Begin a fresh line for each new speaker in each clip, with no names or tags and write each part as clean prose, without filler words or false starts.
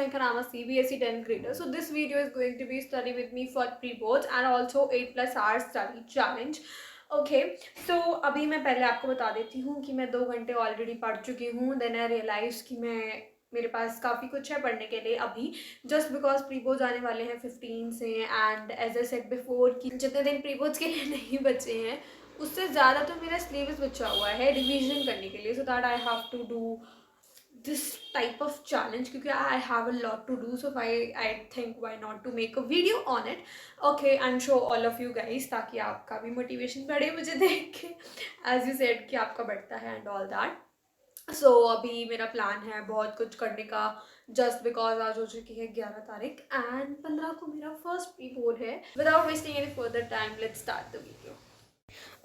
Shankar. I'm a CBSE 10th grader. So this video is going to be study with me for pre-boards and also 8 plus hours study challenge. Okay so अभी मैं पहले आपको बता देती हूँ कि मैं 2 घंटे ऑलरेडी पढ़ चुकी हूँ. देन आई रियलाइज कि मेरे पास काफ़ी कुछ है पढ़ने के लिए अभी, जस्ट बिकॉज प्री बोर्ड्स आने वाले हैं 15 से. And as I said before कि जितने दिन प्री बोर्ड्स के लिए नहीं बचे हैं उससे ज़्यादा तो मेरा सिलेबस बचा हुआ है रिवीजन करने के लिए, so that I have to do this type of challenge क्योंकि I have a lot to do. So I think why not to make a video on it, okay, and show all of you guys ताकि आपका भी motivation बढ़े मुझे देख के, as you said कि आपका बढ़ता है and all that. सो अभी मेरा प्लान है बहुत कुछ करने का, जस्ट बिकॉज आज हो चुकी है 11 तारीख एंड 15 को मेरा फर्स्ट प्री बोर्ड है. Without wasting any further time let's start the video.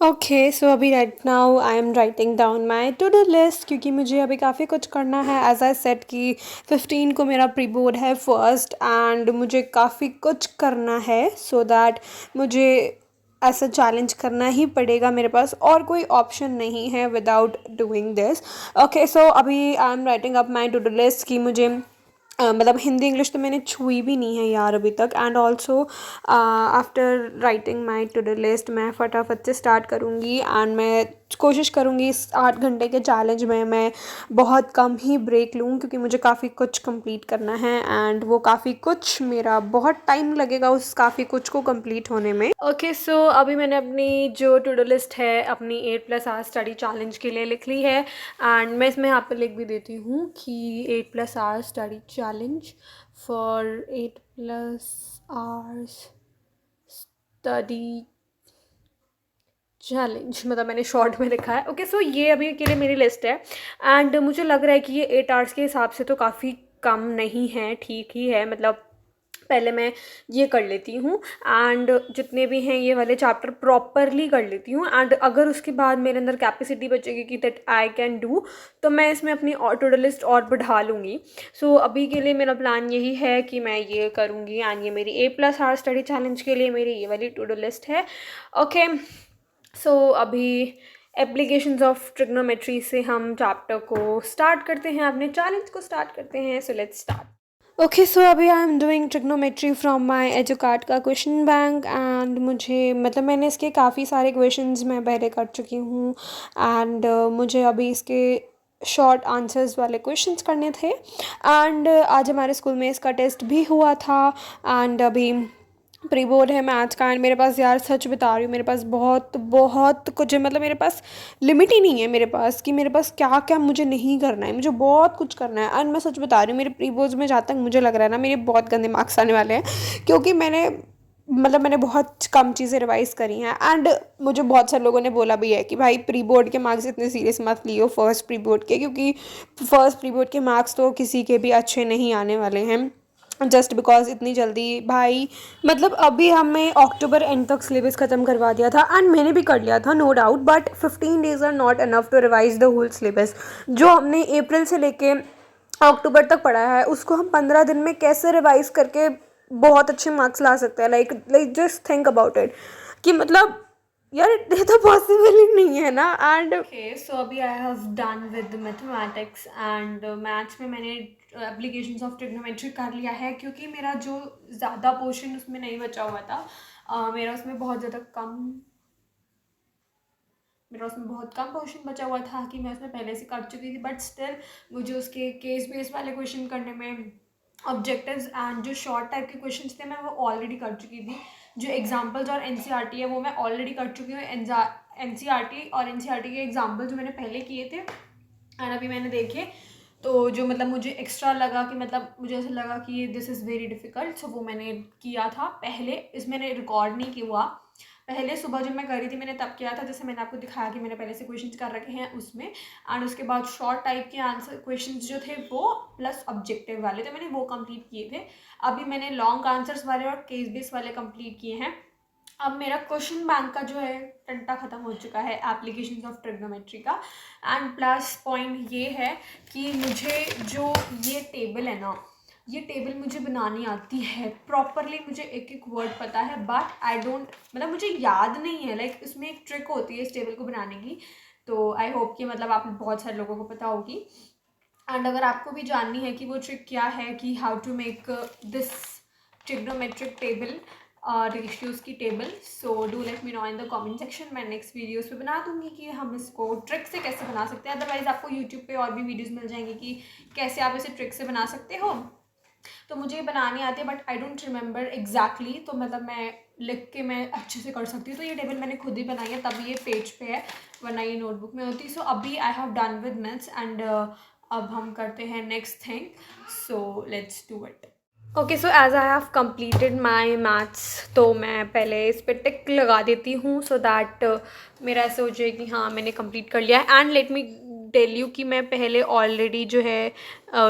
Okay so अभी right now I am writing down my to do list क्योंकि मुझे अभी काफ़ी कुछ करना है. एज आई सेट कि 15 को मेरा प्री बोर्ड है फर्स्ट एंड मुझे काफ़ी कुछ करना है, सो दैट मुझे ऐसा चैलेंज करना ही पड़ेगा. मेरे पास और कोई ऑप्शन नहीं है without doing this. Okay so अभी I am writing up my to do list कि मुझे मतलब हिंदी इंग्लिश तो मैंने छुई भी नहीं है यार अभी तक. And also after writing my to do list मैं फटाफट से स्टार्ट करूँगी एंड मैं कोशिश करूँगी इस 8 घंटे के चैलेंज में मैं बहुत कम ही ब्रेक लूँ क्योंकि मुझे काफ़ी कुछ कंप्लीट करना है एंड वो काफ़ी कुछ मेरा बहुत टाइम लगेगा उस काफ़ी कुछ को कंप्लीट होने में. ओके सो अभी मैंने अपनी जो टू डू लिस्ट है अपनी 8 प्लस आवर्स स्टडी चैलेंज के लिए लिख ली है एंड मैं इसमें यहाँ पर लिख भी देती हूँ कि 8 plus hours study challenge for 8 plus hours study challenge, मतलब मैंने शॉर्ट में लिखा है. ओके सो ये अभी के लिए मेरी लिस्ट है एंड मुझे लग रहा है कि ये 8 आवर्स के हिसाब से तो काफ़ी कम नहीं है, ठीक ही है. मतलब पहले मैं ये कर लेती हूँ एंड जितने भी हैं ये वाले चैप्टर प्रॉपरली कर लेती हूँ एंड अगर उसके बाद मेरे अंदर कैपेसिटी बचेगी कि दैट आई कैन डू तो मैं इसमें अपनी और टू डू लिस्ट और बढ़ा लूँगी. सो अभी के लिए मेरा प्लान यही है कि मैं ये करूँगी एंड ये मेरी 8 प्लस आवर स्टडी चैलेंज के लिए मेरी ये वाली टू डू लिस्ट है. ओके सो अभी एप्लीकेशंस ऑफ ट्रिग्नोमेट्री से हम चैप्टर को स्टार्ट करते हैं, अपने चैलेंज को स्टार्ट करते हैं. So let's start. Okay so अभी I am doing trigonometry from my Educart का क्वेश्चन बैंक एंड मुझे मतलब मैंने इसके काफ़ी सारे क्वेश्चंस मैं पहले कर चुकी हूँ एंड मुझे अभी इसके शॉर्ट आंसर्स वाले क्वेश्चंस करने थे एंड आज हमारे स्कूल में इसका टेस्ट भी हुआ था एंड अभी प्री बोर्ड है मैथ्स का एंड मेरे पास यार सच बता रही हूँ मेरे पास बहुत बहुत कुछ है. मतलब मेरे पास लिमिट ही नहीं है मेरे पास कि मेरे पास क्या क्या मुझे नहीं करना है, मुझे बहुत कुछ करना है. एंड मैं सच बता रही हूँ मेरे प्री बोर्ड्स में जहाँ तक मुझे लग रहा है ना मेरे बहुत गंदे मार्क्स आने वाले हैं क्योंकि मैंने बहुत कम चीज़ें रिवाइज़ करी हैं एंड मुझे बहुत सारे लोगों ने बोला भी है कि भाई प्री बोर्ड के मार्क्स इतने सीरियस मत लियो फर्स्ट प्री बोर्ड के, क्योंकि फर्स्ट प्री बोर्ड के मार्क्स तो किसी के भी अच्छे नहीं आने वाले हैं जस्ट बिकॉज इतनी जल्दी भाई. मतलब अभी हमें अक्टूबर एंड तक सिलेबस ख़त्म करवा दिया था एंड मैंने भी कर लिया था no doubt, but 15 days are not enough to revise the whole syllabus. जो हमने अप्रैल से लेके अक्टूबर तक पढ़ा है उसको हम 15 दिन में कैसे रिवाइज करके बहुत अच्छे मार्क्स ला सकते हैं. Like just think about it कि मतलब यार ये तो पॉसिबल ही नहीं है ना. एंड ओके सो अभी I have done with mathematics and maths में मैंने एप्लीकेशंस ऑफ ट्रिग्नोमेट्री कर लिया है क्योंकि मेरा जो ज़्यादा पोर्शन उसमें नहीं बचा हुआ था. मेरा उसमें बहुत कम पोर्शन बचा हुआ था कि मैं उसमें पहले से कर चुकी थी, बट स्टिल मुझे उसके केस बेस वाले क्वेश्चन करने में ऑब्जेक्टिव्स एंड जो शॉर्ट टाइप के क्वेश्चंस थे मैं वो ऑलरेडी कर चुकी थी. जो एग्जांपल्स और एनसीईआरटी है वो मैं ऑलरेडी कर चुकी हूँ. एनसीईआरटी और एनसीईआरटी के एग्जांपल जो मैंने पहले किए थे एंड अभी मैंने देखे तो जो मतलब मुझे एक्स्ट्रा लगा कि मतलब मुझे ऐसा लगा कि ये दिस इज़ वेरी डिफ़िकल्ट, सो वो मैंने किया था पहले. इसमें मैंने रिकॉर्ड नहीं किया हुआ, पहले सुबह जब मैं करी थी मैंने तब किया था, जैसे मैंने आपको दिखाया कि मैंने पहले से क्वेश्चंस कर रखे हैं उसमें एंड उसके बाद शॉर्ट टाइप के आंसर क्वेश्चंस जो थे वो प्लस ऑब्जेक्टिव वाले तो मैंने वो कंप्लीट किए थे. अभी मैंने लॉन्ग आंसर्स वाले और केस बेस वाले कंप्लीट किए हैं. अब मेरा क्वेश्चन बैंक का जो है टंटा ख़त्म हो चुका है एप्लीकेशंस ऑफ ट्रिग्नोमेट्री का. एंड प्लस पॉइंट ये है कि मुझे जो ये टेबल है ना ये टेबल मुझे बनानी आती है प्रॉपरली, मुझे एक एक वर्ड पता है बट आई डोंट मतलब मुझे याद नहीं है. लाइक इसमें एक ट्रिक होती है इस टेबल को बनाने की, तो आई होप कि मतलब आप बहुत सारे लोगों को पता होगी. एंड अगर आपको भी जाननी है कि वो ट्रिक क्या है, कि how to make this trigonometric table ratios की table, so do let me know in the comment section. मैं नेक्स्ट वीडियोस पे बना दूंगी कि हम इसको ट्रिक से कैसे बना सकते हैं। अदरवाइज़ आपको यूट्यूब पे और भी वीडियोस मिल जाएंगी कि कैसे आप इसे ट्रिक से बना सकते हो। तो मुझे ये बनाने आती है but I don't remember exactly, तो मतलब मैं लिख के मैं अच्छे से कर सकती हूँ। तो ये टेबल मैंने खुद ही बनाई है, तभी ये पेज पे है, वरना ये नोटबुक में होती। सो अभी I have done with maths and अब हम करते हैं next thing, so let's do it. Okay, so as I have completed my maths, तो मैं पहले इस पर टिक लगा देती हूँ सो दैट मेरा ऐसे हो जाए कि हाँ मैंने कंप्लीट कर लिया है। And let me tell you कि मैं पहले ऑलरेडी जो है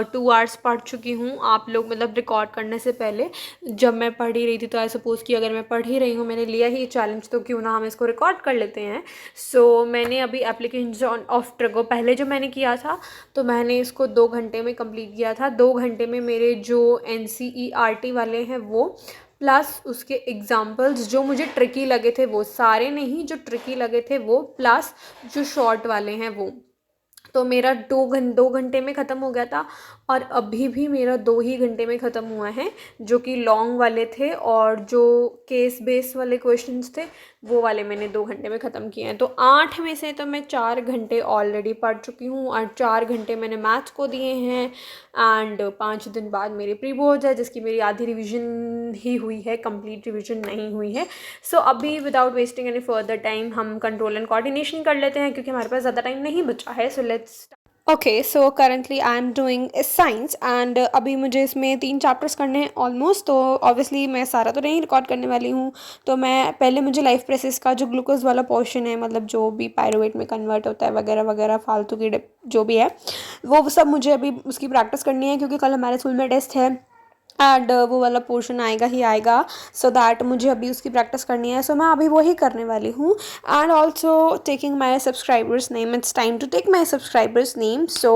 2 आवर्स पढ़ चुकी हूँ। आप लोग मतलब रिकॉर्ड करने से पहले जब मैं पढ़ ही रही थी, तो आई सपोज़ कि अगर मैं पढ़ ही रही हूँ, मैंने लिया ही चैलेंज, तो क्यों ना हम इसको रिकॉर्ड कर लेते हैं। सो मैंने अभी एप्लीकेशन ऑफ ट्रिगो पहले जो मैंने किया था, तो मैंने इसको 2 घंटे में कंप्लीट किया था। 2 घंटे में मेरे जो NCERT वाले हैं वो, प्लस उसके एग्जाम्पल्स जो मुझे ट्रिकी लगे थे वो, सारे नहीं, जो ट्रिकी लगे थे वो, प्लस जो शॉर्ट वाले हैं वो, तो मेरा 2 घंटे में ख़त्म हो गया था। और अभी भी मेरा 2 ही घंटे में ख़त्म हुआ है, जो कि लॉन्ग वाले थे, और जो केस बेस वाले क्वेश्चंस थे वो वाले मैंने 2 घंटे में ख़त्म किए हैं। तो 8 में से तो मैं 4 घंटे ऑलरेडी पढ़ चुकी हूँ, और 4 घंटे मैंने मैथ्स को दिए हैं। एंड 5 दिन बाद मेरी प्री बोर्ड्स है, जिसकी मेरी आधी रिविज़न ही हुई है, कंप्लीट रिविज़न नहीं हुई है। सो अभी without wasting any further time हम कंट्रोल एंड कोऑर्डिनेशन कर लेते हैं, क्योंकि हमारे पास ज़्यादा टाइम नहीं बचा है। So let's okay, so currently I am doing science, and अभी मुझे इसमें 3 चैप्टर्स करने हैं ऑलमोस्ट। तो ऑब्वियसली मैं सारा तो नहीं रिकॉर्ड करने वाली हूँ, तो मैं पहले मुझे लाइफ प्रेसेस का जो ग्लूकोज वाला पोर्शन है, मतलब जो भी पायरुवेट में कन्वर्ट होता है वगैरह वगैरह, फालतू की जो भी है वो सब मुझे अभी उसकी प्रैक्टिस करनी है, क्योंकि कल हमारे स्कूल में टेस्ट है। एंड वो वाला पोर्शन आएगा ही आएगा, सो दैट मुझे अभी उसकी प्रैक्टिस करनी है। सो मैं अभी वही करने वाली हूँ। And also taking my subscribers name, it's time to take my subscribers name. So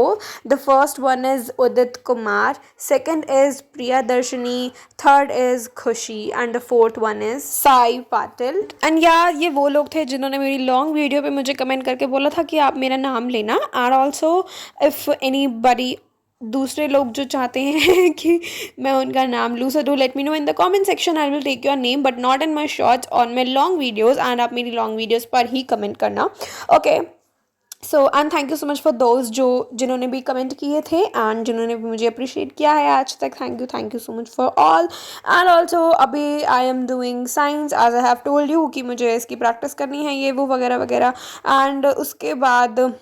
the first one is Udit Kumar, second is Priya Darshani, third is Khushi, and the fourth one is Sai Patil. And यार ये वो लोग थे जिन्होंने मेरी लॉन्ग वीडियो पे मुझे कमेंट करके बोला था कि आप मेरा नाम लेना। एंड ऑल्सो इफ़ एनी बडी, दूसरे लोग जो चाहते हैं कि मैं उनका नाम लूँ, so do let me know in the comment section, I will take your name, but not in my shorts, on my long videos. And आप मेरी लॉन्ग वीडियोज़ पर ही कमेंट करना, okay. So and thank you so much for those जिन्होंने भी comment किए थे, and जिन्होंने भी मुझे अप्रिशिएट किया है आज तक। Thank you so much for all. And also अभी I am doing science, as I have told you कि मुझे इसकी प्रैक्टिस करनी है, ये वो वगैरह वगैरह। एंड उसके बाद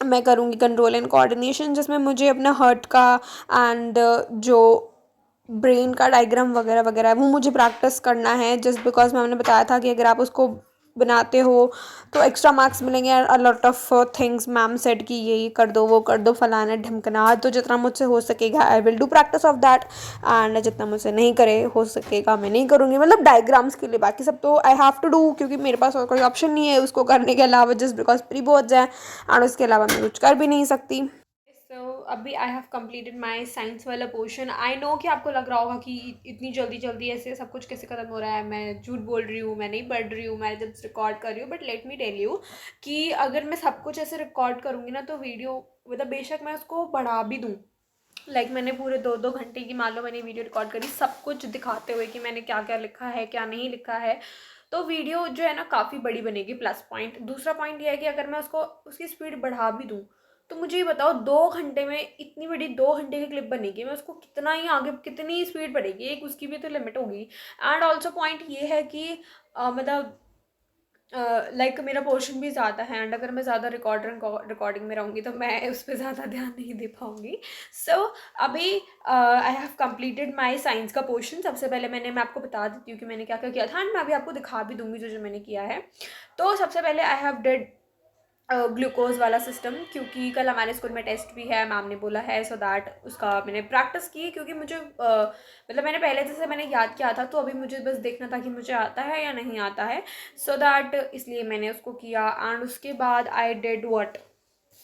मैं करूँगी कंट्रोल एंड कोऑर्डिनेशन, जिसमें मुझे अपना हार्ट का एंड जो ब्रेन का डायग्राम वगैरह वगैरह वो मुझे प्रैक्टिस करना है, जस्ट बिकॉज मैम ने बताया था कि अगर आप उसको बनाते हो तो एक्स्ट्रा मार्क्स मिलेंगे। A lot of things ma'am said कि ये कर दो, वो कर दो, फलाना ढमकना। तो जितना मुझसे हो सकेगा I will do practice of that, and जितना मुझसे नहीं करे हो सकेगा मैं नहीं करूँगी, मतलब डायग्राम्स के लिए। बाकी सब तो आई हैव टू डू, क्योंकि मेरे पास और कोई ऑप्शन नहीं है उसको करने के अलावा, जस्ट बिकॉज प्री बोर्ड्स हैं, एंड उसके अलावा मैं कुछ कर भी नहीं सकती। सो अभी I have completed my science वाला पोर्शन। आई नो कि आपको लग रहा होगा कि इतनी जल्दी जल्दी ऐसे सब कुछ कैसे ख़त्म हो रहा है, मैं झूठ बोल रही हूँ, मैं नहीं पढ़ रही हूँ, मैं जब रिकॉर्ड कर रही हूँ। But let me tell you कि अगर मैं सब कुछ ऐसे रिकॉर्ड करूँगी ना, तो वीडियो मतलब बेशक मैं उसको बढ़ा भी दूँ, लाइक मैंने पूरे 2-2 घंटे की मान लो मैंने वीडियो रिकॉर्ड करी, सब कुछ दिखाते हुए कि मैंने क्या क्या लिखा है क्या नहीं लिखा है, तो वीडियो जो है ना काफ़ी बड़ी बनेगी, प्लस पॉइंट। दूसरा पॉइंट ये है कि अगर मैं उसको उसकी स्पीड बढ़ा भी दूँ, तो मुझे ये बताओ 2 घंटे में इतनी बड़ी 2 घंटे की क्लिप बनेगी, मैं उसको कितना ही आगे कितनी स्पीड बढ़ेगी, एक उसकी भी तो लिमिट होगी। एंड ऑल्सो पॉइंट ये है कि मतलब लाइक मेरा पोर्शन भी ज़्यादा है, एंड अगर मैं ज़्यादा रिकॉर्डिंग में रहूँगी तो मैं उस पर ज़्यादा ध्यान नहीं दे पाऊँगी। सो अभी I have completed my science का पोर्शन। सबसे पहले मैं आपको बता देती हूँ कि मैंने क्या क्या किया था, एंड मैं अभी आपको दिखा भी दूँगी जो जो मैंने किया है। तो सबसे पहले आई हैव डिड ग्लूकोज वाला सिस्टम, क्योंकि कल हमारे स्कूल में टेस्ट भी है, मैम ने बोला है, सो दैट उसका मैंने प्रैक्टिस की, क्योंकि मुझे मतलब मैंने पहले जैसे मैंने याद किया था, तो अभी मुझे बस देखना था कि मुझे आता है या नहीं आता है, सो दैट इसलिए मैंने उसको किया। एंड उसके बाद आई डिड व्हाट,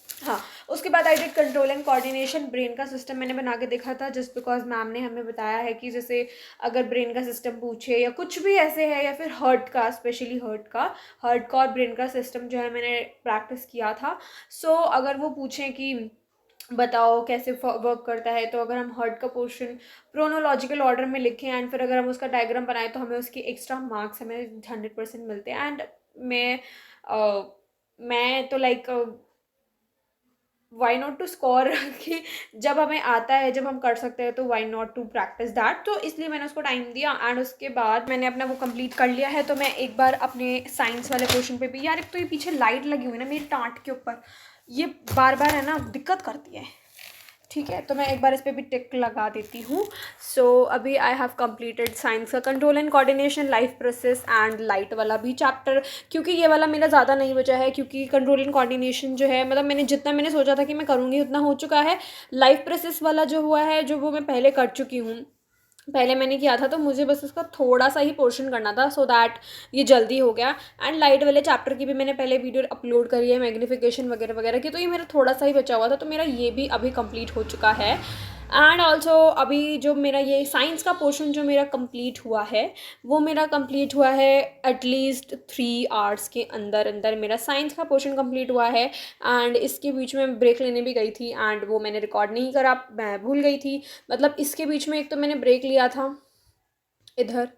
हाँ, उसके बाद I did control and coordination. Brain का सिस्टम मैंने बना के देखा था, जस्ट बिकॉज मैम ने हमें बताया है कि जैसे अगर ब्रेन का सिस्टम पूछे या कुछ भी ऐसे है, या फिर हार्ट का, स्पेशली हार्ट का और ब्रेन का सिस्टम जो है मैंने प्रैक्टिस किया था। सो अगर वो पूछें कि बताओ कैसे वर्क करता है। तो अगर हम हर्ट का पोर्शन प्रोनोलॉजिकल ऑर्डर में लिखें एंड फिर अगर हम उसका डायग्राम बनाएं तो हमें उसकी एक्स्ट्रा मार्क्स हमें 100% मिलते हैं। एंड मैं अ, मैं तो like why not to score कि जब हमें आता है, जब हम कर सकते हैं, तो why not to practise that. तो इसलिए मैंने उसको टाइम दिया एंड उसके बाद मैंने अपना वो कंप्लीट कर लिया है। तो मैं एक बार अपने साइंस वाले पोर्शन पे भी, यार एक तो ये पीछे लाइट लगी हुई है ना मेरी टाँट के ऊपर, ये बार बार है ना दिक्कत करती है। ठीक है, तो मैं एक बार इस पे भी टिक लगा देती हूँ। सो अभी आई हैव कंप्लीटेड साइंस का control and coordination, life process and light वाला भी चैप्टर, क्योंकि ये वाला मेरा ज़्यादा नहीं बचा है, क्योंकि कंट्रोल एंड कोऑर्डिनेशन जो है मतलब मैंने जितना मैंने सोचा था कि मैं करूँगी उतना हो चुका है। लाइफ प्रोसेस वाला जो हुआ है, जो वो मैं पहले कर चुकी हूँ, पहले मैंने किया था, तो मुझे बस उसका थोड़ा सा ही पोर्शन करना था सो दैट ये जल्दी हो गया। एंड लाइट वाले चैप्टर की भी मैंने पहले वीडियो अपलोड करी है, मैग्नीफिकेशन वगैरह वगैरह की, तो ये मेरा थोड़ा सा ही बचा हुआ था, तो मेरा ये भी अभी कंप्लीट हो चुका है। एंड ऑल्सो अभी जो मेरा ये साइंस का पोर्शन जो मेरा कंप्लीट हुआ है, वो मेरा कंप्लीट हुआ है एटलीस्ट 3 आवर्स के अंदर अंदर मेरा साइंस का पोर्शन कंप्लीट हुआ है। एंड इसके बीच में ब्रेक लेने भी गई थी एंड वो मैंने रिकॉर्ड नहीं करा, मैं भूल गई थी। मतलब इसके बीच में एक तो मैंने ब्रेक लिया था इधर,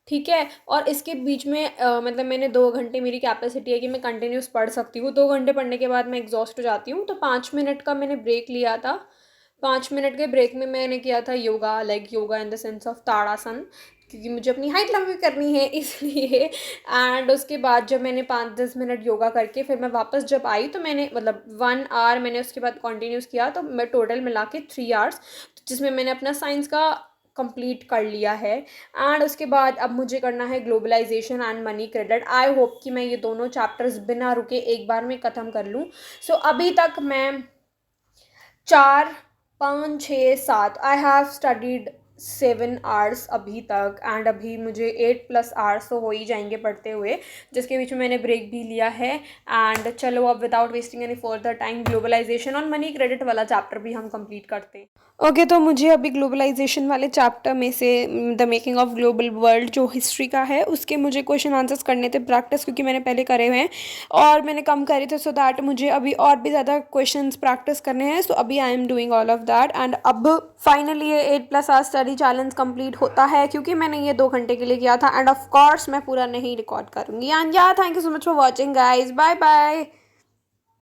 ठीक है, और इसके बीच में मतलब मैंने 2 घंटे मेरी कैपेसिटी है कि मैं कंटिन्यूस पढ़ सकती हूँ, 2 घंटे पढ़ने के बाद मैं एग्जॉस्ट हो जाती हूँ, तो 5 मिनट का मैंने ब्रेक लिया था। 5 मिनट के ब्रेक में मैंने किया था yoga, like yoga in the sense of tadasana, क्योंकि मुझे अपनी हाइट लंबी करनी है इसलिए। एंड उसके बाद जब मैंने 5-10 मिनट योगा करके फिर मैं वापस जब आई, तो मैंने मतलब 1 आवर मैंने उसके बाद कंटिन्यूस किया, तो मैं टोटल मिला के 3 आवर्स, जिसमें मैंने अपना साइंस का कंप्लीट कर लिया है। एंड उसके बाद अब मुझे करना है globalisation and money credit. I hope कि मैं ये दोनों चैप्टर्स बिना रुके एक बार में ख़त्म कर लूँ। सो अभी तक मैं 4, 5, 6, 7 आई हैव स्टडीड 7 आवर्स अभी तक, एंड अभी मुझे 8+ आवर्स तो हो ही जाएंगे पढ़ते हुए, जिसके बीच में मैंने ब्रेक भी लिया है। एंड चलो अब without wasting any further time globalisation और मनी क्रेडिट वाला चैप्टर भी हम कंप्लीट करते हैं। ओके, तो मुझे अभी ग्लोबलाइजेशन वाले चैप्टर में से the making of global world जो हिस्ट्री का है उसके मुझे क्वेश्चन आंसर्स करने थे प्रैक्टिस, क्योंकि मैंने पहले करे हुए हैं और मैंने कम करे थे, सो दैट मुझे अभी और भी ज़्यादा क्वेश्चंस प्रैक्टिस करने हैं। सो अभी I am doing all of that and अब फाइनली ये 8+ आवर्स स्टडी चैलेंज कंप्लीट होता है, क्योंकि मैंने ये 2 घंटे के लिए किया था एंड ऑफ कोर्स मैं पूरा नहीं रिकॉर्ड करूँगी। And yeah thank you so much for watching guys, bye bye.